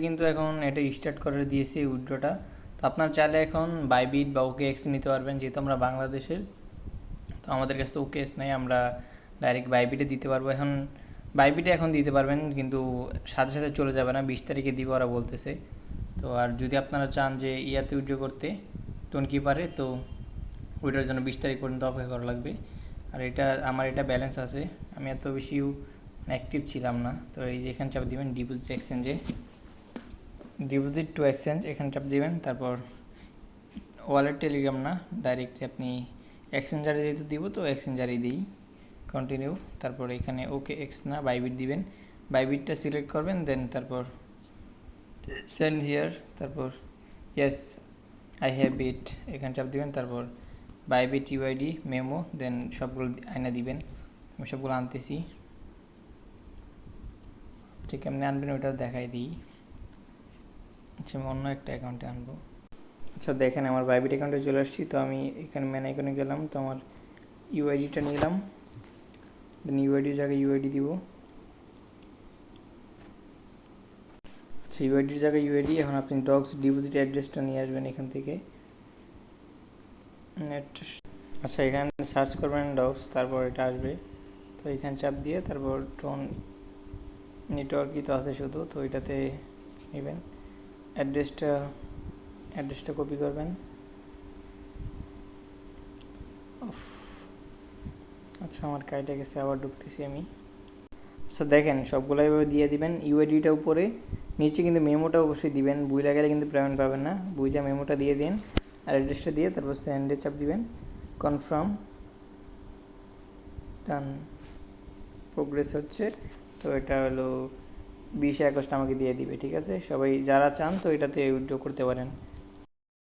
কিন্তু এখন এটা স্টার্ট করে দিয়েছি উইথড্রটা। তো আপনার চাইলে এখন বাইবিট বা OKX নিতে পারবেন, যেহেতু আমরা বাংলাদেশের, তো আমাদের কাছে তো OKX নাই, আমরা ডাইরেক্ট বাইবিটে দিতে পারবো। এখন বাইবিটে এখন দিতে পারবেন, কিন্তু সাথে সাথে চলে যাবে না, 20 তারিখে দিব ওরা বলতেছে। তো আর যদি আপনারা চান যে ইয়াতে উইথড্র করতে টোন কিপারে, তো ওইটার জন্য 20 তারিখ পর্যন্ত অপেক্ষা করা লাগবে। আর এটা আমার এটা ব্যালেন্স আছে, আমি এত বেশি অ্যাক্টিভ ছিলাম না। তো এই যে এখানে চাপ দিবেন ডিপোজিট এক্সচেঞ্জে, ডিপোজিট টু এক্সচেঞ্জ এখানে চাপ দিবেন। তারপর ওয়ালেট টেলিগ্রাম না, ডাইরেক্ট আপনি এক্সচেঞ্জারে যেহেতু দিব তো এক্সচেঞ্জারেই দিই, কন্টিনিউ। তারপর এখানে OKX না বাইবিট দিবেন, বাইবিটটা সিলেক্ট করবেন, দেন তারপর সেন্ড হিয়ার, তারপর ইয়েস আই হ্যাভ বিট এখানে চাপ দিবেন। তারপর বাইবিট ইউআইডি মেমো, দেন সবগুলো আয়না দিবেন। আমি সবগুলো আনতেছি, ঠিক কেমনি আনবেন ওটাও দেখাই দিই। আচ্ছা, আমি অন্য একটা অ্যাকাউন্টে আনবো। আচ্ছা দেখেন, আমার বাইবিট অ্যাকাউন্টে চলে আসছি। তো আমি এখানে ম্যান আইকনে গেলাম, তো আমার ইউআইডিটা নিলাম, দেন ইউআইডির জায়গায় ইউআইডি দিব। আচ্ছা, ইউআইডির জায়গায় ইউআইডি। এখন আপনি ডগস ডিপোজিট অ্যাড্রেসটা নিয়ে আসবেন এখান থেকে। আচ্ছা, এখানে সার্চ করবেন ডগস, তারপর এটা আসবে। তো এখানে চাপ দিয়ে তারপর টোন নেটওয়ার্কই তো আছে শুধু, তো এটাতে নেবেন। অ্যাড্রেসটা কপি করবেন। আচ্ছা, আমার কাইটা গেছে, আবার ঢুকতেছি আমি। আচ্ছা দেখেন, সবগুলো এভাবে দিয়ে দিবেন। ইউআইডিটা উপরে, নিচে কিন্তু মেমোটা অবশ্যই দিবেন, বুইলা গেলে কিন্তু পেমেন্ট পাবেন না। বুইজা মেমোটা দিয়ে দিন, আর অ্যাড্রেসটা দিয়ে তারপর সেন্ডে চাপ দিবেন। কনফার্ম, ডান, প্রোগ্রেস হচ্ছে। তো এটা হলো 20 আগস্ট আমাকে দিয়ে দিবে। ঠিক আছে, সবাই যারা চান তো এটাতে উইথড্র করতে পারেন।